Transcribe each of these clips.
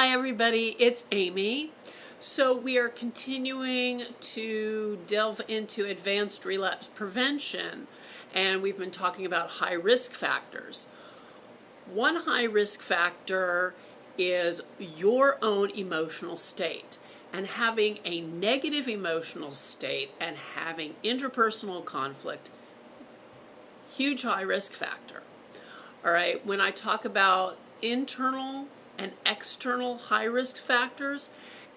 Hi everybody, it's Amy. So we are continuing to delve into advanced relapse prevention, and we've been talking about high risk factors. One high risk factor is your own emotional state, and having a negative emotional state and having interpersonal conflict, huge high risk factor. All right, when I talk about internal and external high-risk factors.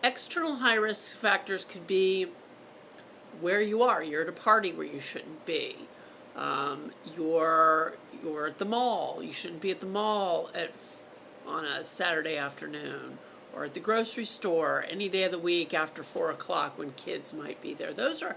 External high-risk factors could be where you are. You're at a party where you shouldn't be. You're at the mall. You shouldn't be at the mall on a Saturday afternoon, or at the grocery store any day of the week after 4 o'clock when kids might be there. Those are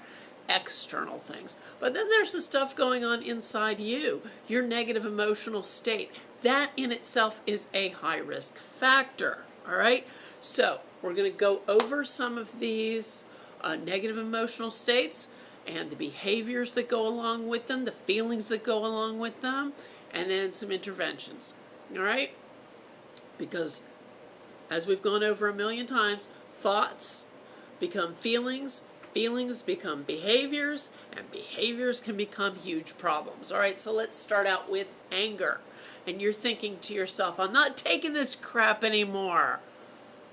external things. But then there's the stuff going on inside you, your negative emotional state. That in itself is a high-risk factor, all right? So we're going to go over some of these negative emotional states and the behaviors that go along with them, the feelings that go along with them, and then some interventions, all right? Because as we've gone over a million times, thoughts become feelings, feelings become behaviors, and behaviors can become huge problems. All right, so let's start out with anger. And you're thinking to yourself, I'm not taking this crap anymore.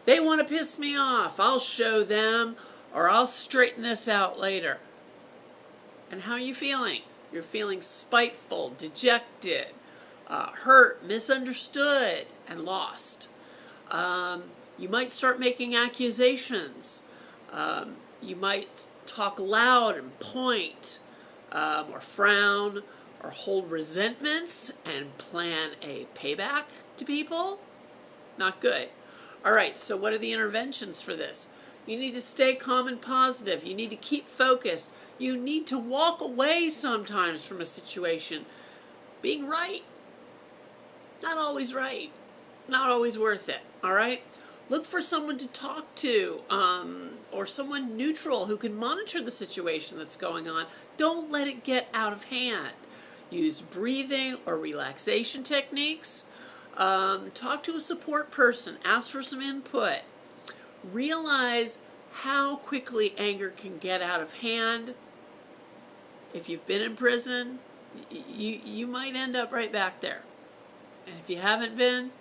They want to piss me off. I'll show them, or I'll straighten this out later. And how are you feeling? You're feeling spiteful, dejected, hurt, misunderstood, and lost. You might start making accusations. You might talk loud and point, or frown, or hold resentments and plan a payback to people. Not good. All right, so what are the interventions for this? You need to stay calm and positive. You need to keep focused. You need to walk away sometimes from a situation. Being right, not always right, not always worth it, all right? Look for someone to talk to, or someone neutral who can monitor the situation that's going on. Don't let it get out of hand. Use breathing or relaxation techniques. Talk to a support person. Ask for some input. Realize how quickly anger can get out of hand. If you've been in prison, you might end up right back there. And if you haven't been,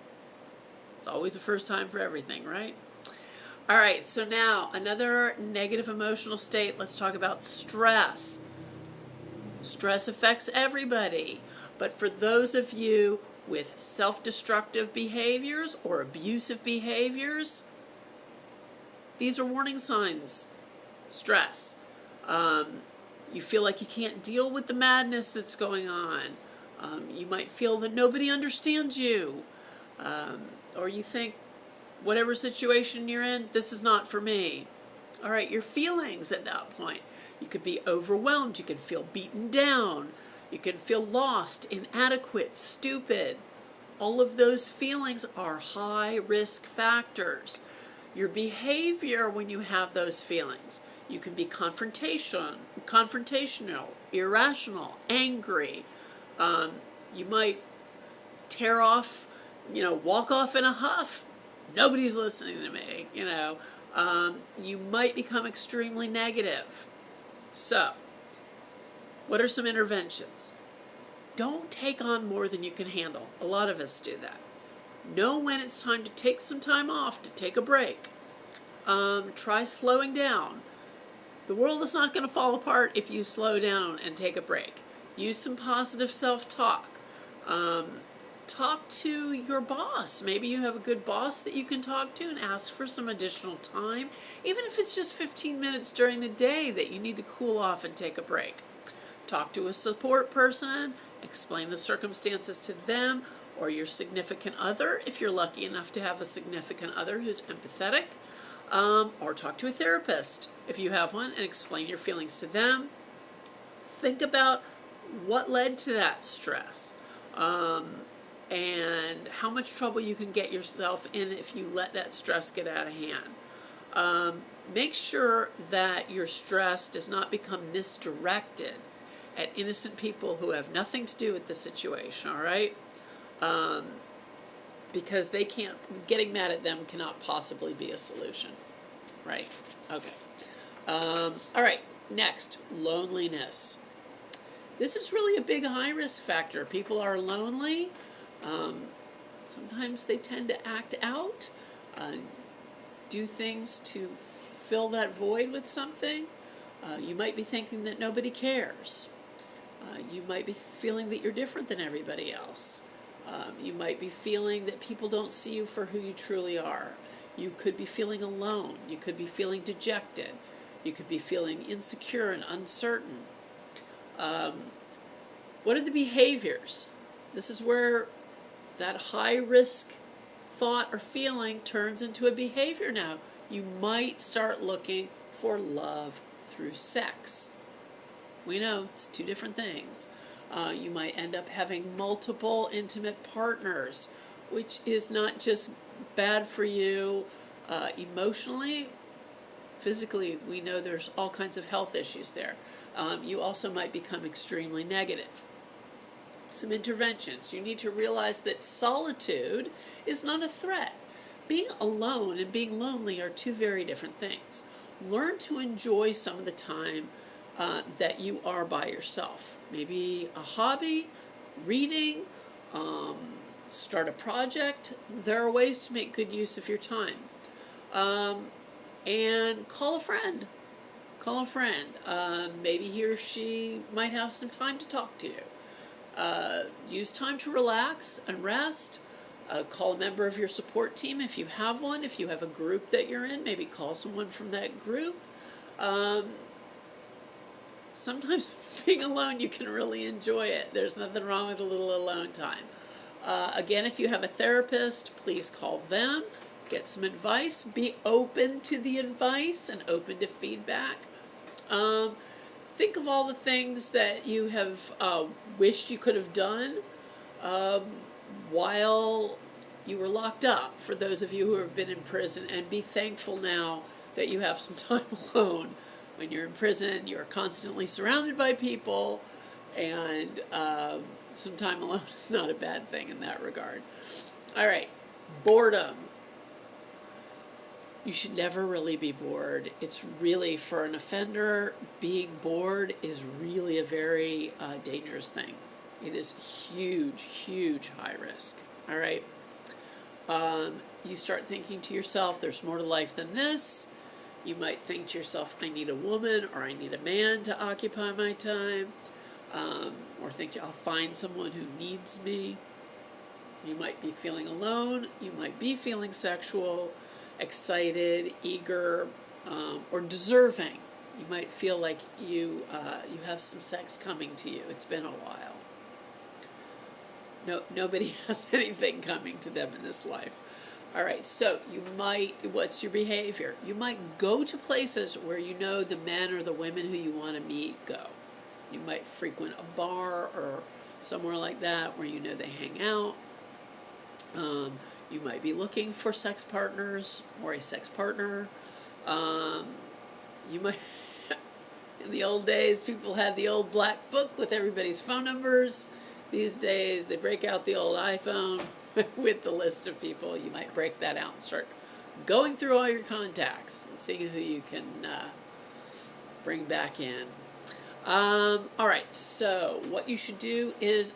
it's always the first time for everything, right? All right, so now another negative emotional state. Let's talk about stress. Stress affects everybody, but for those of you with self-destructive behaviors or abusive behaviors, these are warning signs. Stress. You feel like you can't deal with the madness that's going on. You might feel that nobody understands you. Or you think, whatever situation you're in, this is not for me. All right, your feelings at that point. You could be overwhelmed. You could feel beaten down. You could feel lost, inadequate, stupid. All of those feelings are high-risk factors. Your behavior when you have those feelings. You can be confrontational, irrational, angry. You might tear off, walk off in a huff. Nobody's listening to me, You might become extremely negative. So, what are some interventions? Don't take on more than you can handle. A lot of us do that. Know when it's time to take some time off, to take a break. Try slowing down. The world is not going to fall apart if you slow down and take a break. Use some positive self-talk. Talk to your boss. Maybe you have a good boss that you can talk to and ask for some additional time, even if it's just 15 minutes during the day that you need to cool off and take a break. Talk to a support person, explain the circumstances to them or your significant other, if you're lucky enough to have a significant other who's empathetic, or talk to a therapist if you have one and explain your feelings to them. Think about what led to that stress. And how much trouble you can get yourself in if you let that stress get out of hand. Make sure that your stress does not become misdirected at innocent people who have nothing to do with the situation, all right? because they can't, getting mad at them cannot possibly be a solution, right? Okay. All right, next, loneliness. This is really a big high risk factor. People are lonely. Sometimes they tend to act out, do things to fill that void with something. You might be thinking that nobody cares. You might be feeling that you're different than everybody else. You might be feeling that people don't see you for who you truly are. You could be feeling alone. You could be feeling dejected. You could be feeling insecure and uncertain. What are the behaviors? This is where that high risk thought or feeling turns into a behavior now. You might start looking for love through sex. We know it's two different things. You might end up having multiple intimate partners, which is not just bad for you emotionally, physically. We know there's all kinds of health issues there. You also might become extremely negative. Some interventions. You need to realize that solitude is not a threat. Being alone and being lonely are two very different things. Learn to enjoy some of the time that you are by yourself. Maybe a hobby, reading, start a project. There are ways to make good use of your time. And call a friend. Call a friend. Maybe he or she might have some time to talk to you. Use time to relax and rest. Call a member of your support team if you have one. If you have a group that you're in, maybe call someone from that group. Sometimes being alone, you can really enjoy it. There's nothing wrong with a little alone time. Again, if you have a therapist, please call them. Get some advice. Be open to the advice and open to feedback. Think of all the things that you have wished you could have done while you were locked up, for those of you who have been in prison, and be thankful now that you have some time alone. When you're in prison, you're constantly surrounded by people, and some time alone is not a bad thing in that regard. All right, boredom. You should never really be bored. It's really, for an offender, being bored is really a very dangerous thing. It is huge, huge high risk. All right. You start thinking to yourself, there's more to life than this. You might think to yourself, I need a woman or I need a man to occupy my time. Or think, I'll find someone who needs me. You might be feeling alone. You might be feeling sexual, excited, eager, or deserving. You might feel like you have some sex coming to you. It's been a while. Nobody has anything coming to them in this life. All right, so what's your behavior? You might go to places where you know the men or the women who you want to meet go. You might frequent a bar or somewhere like that where you know they hang out. You might be looking for sex partners or a sex partner. You might, in the old days, people had the old black book with everybody's phone numbers. These days, they break out the old iPhone with the list of people. You might break that out and start going through all your contacts and seeing who you can bring back in. All right, so what you should do is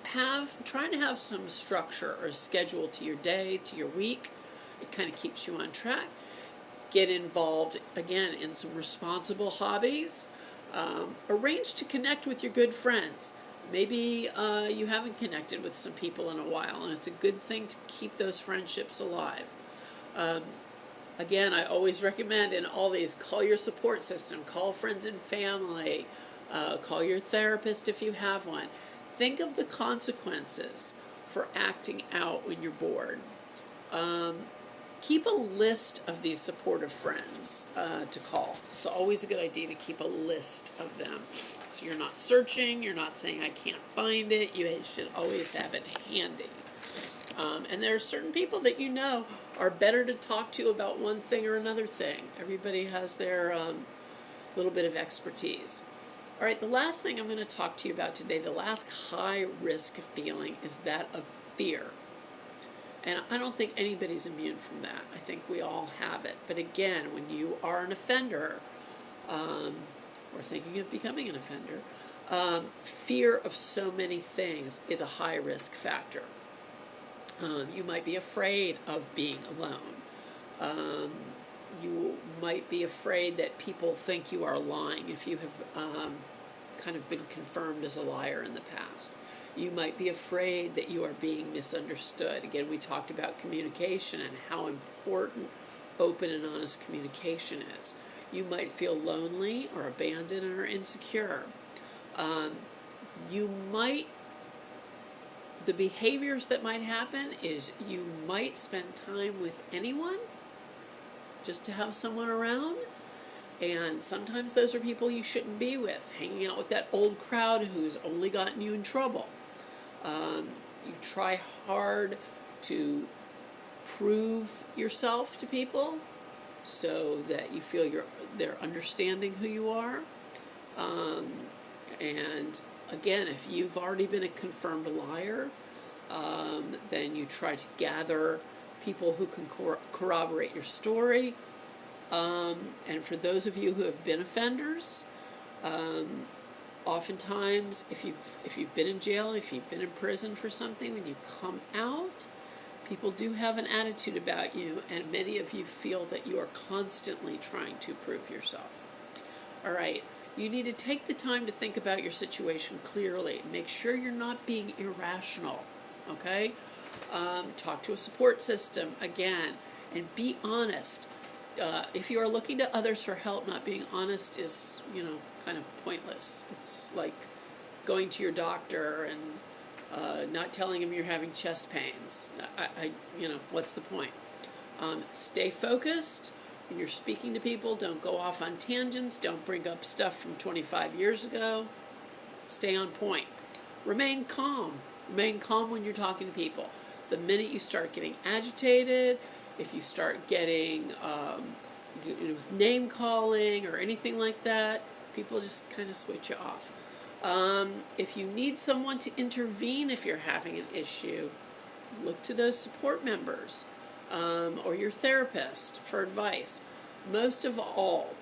trying to have some structure or schedule to your day, to your week. It kind of keeps you on track. Get involved, again, in some responsible hobbies. Arrange to connect with your good friends. Maybe you haven't connected with some people in a while, and it's a good thing to keep those friendships alive. Again, I always recommend in all these, call your support system, call friends and family, call your therapist if you have one. Think of the consequences for acting out when you're bored. Keep a list of these supportive friends to call. It's always a good idea to keep a list of them. So you're not searching, you're not saying I can't find it, you should always have it handy. And there are certain people that you know are better to talk to about one thing or another thing. Everybody has their little bit of expertise. All right, the last thing I'm going to talk to you about today, the last high risk feeling, is that of fear. And I don't think anybody's immune from that. I think we all have it. But again, when you are an offender, or thinking of becoming an offender, fear of so many things is a high risk factor. You might be afraid of being alone. You might be afraid that people think you are lying if you have kind of been confirmed as a liar in the past. You might be afraid that you are being misunderstood. Again, we talked about communication and how important open and honest communication is. You might feel lonely or abandoned or insecure. The behaviors that might happen is you might spend time with anyone just to have someone around. And sometimes those are people you shouldn't be with, hanging out with that old crowd who's only gotten you in trouble. You try hard to prove yourself to people so that you feel they're understanding who you are. And again, if you've already been a confirmed liar, then you try to gather people who can corroborate your story. And for those of you who have been offenders, oftentimes if you've been in jail, if you've been in prison for something, when you come out, people do have an attitude about you, and many of you feel that you are constantly trying to prove yourself. All right, you need to take the time to think about your situation clearly. Make sure you're not being irrational, okay? Talk to a support system, again, and be honest. If you are looking to others for help, not being honest is, kind of pointless. It's like going to your doctor and not telling him you're having chest pains. What's the point? Stay focused when you're speaking to people. Don't go off on tangents. Don't bring up stuff from 25 years ago. Stay on point. Remain calm. Remain calm when you're talking to people. The minute you start getting agitated, if you start getting name calling or anything like that, people just kind of switch you off. If you need someone to intervene if you're having an issue, look to those support members or your therapist for advice. Most of all,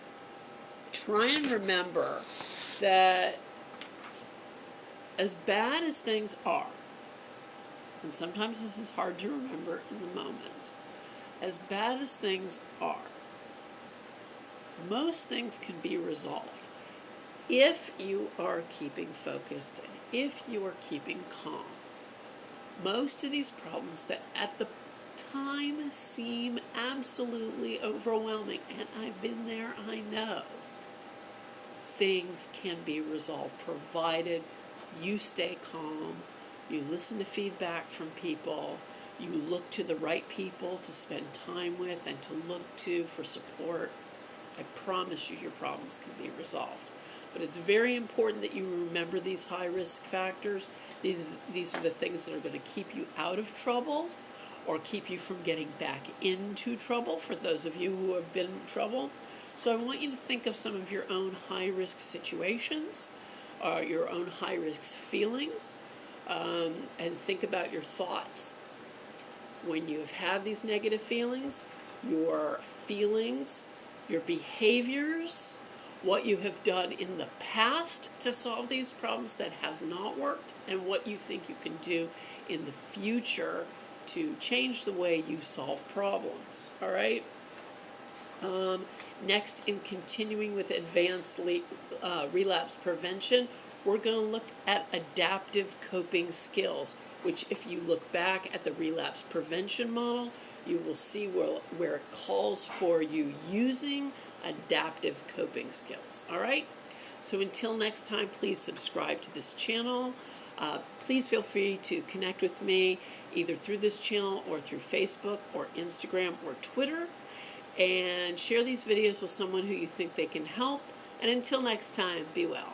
try and remember that as bad as things are, and sometimes this is hard to remember in the moment, as bad as things are, most things can be resolved if you are keeping focused and if you are keeping calm. Most of these problems that at the time seem absolutely overwhelming, and I've been there, I know, things can be resolved provided you stay calm, you listen to feedback from people, you look to the right people to spend time with and to look to for support. I promise you your problems can be resolved. But it's very important that you remember these high-risk factors. These are the things that are going to keep you out of trouble or keep you from getting back into trouble, for those of you who have been in trouble. So I want you to think of some of your own high-risk situations, your own high-risk feelings, and think about your thoughts. When you've had these negative feelings, your behaviors, what you have done in the past to solve these problems that has not worked, and what you think you can do in the future to change the way you solve problems. All right? Next, in continuing with advanced relapse prevention, we're going to look at adaptive coping skills, which if you look back at the relapse prevention model, you will see where it calls for you using adaptive coping skills. All right? So until next time, please subscribe to this channel. Please feel free to connect with me either through this channel or through Facebook or Instagram or Twitter. And share these videos with someone who you think they can help. And until next time, be well.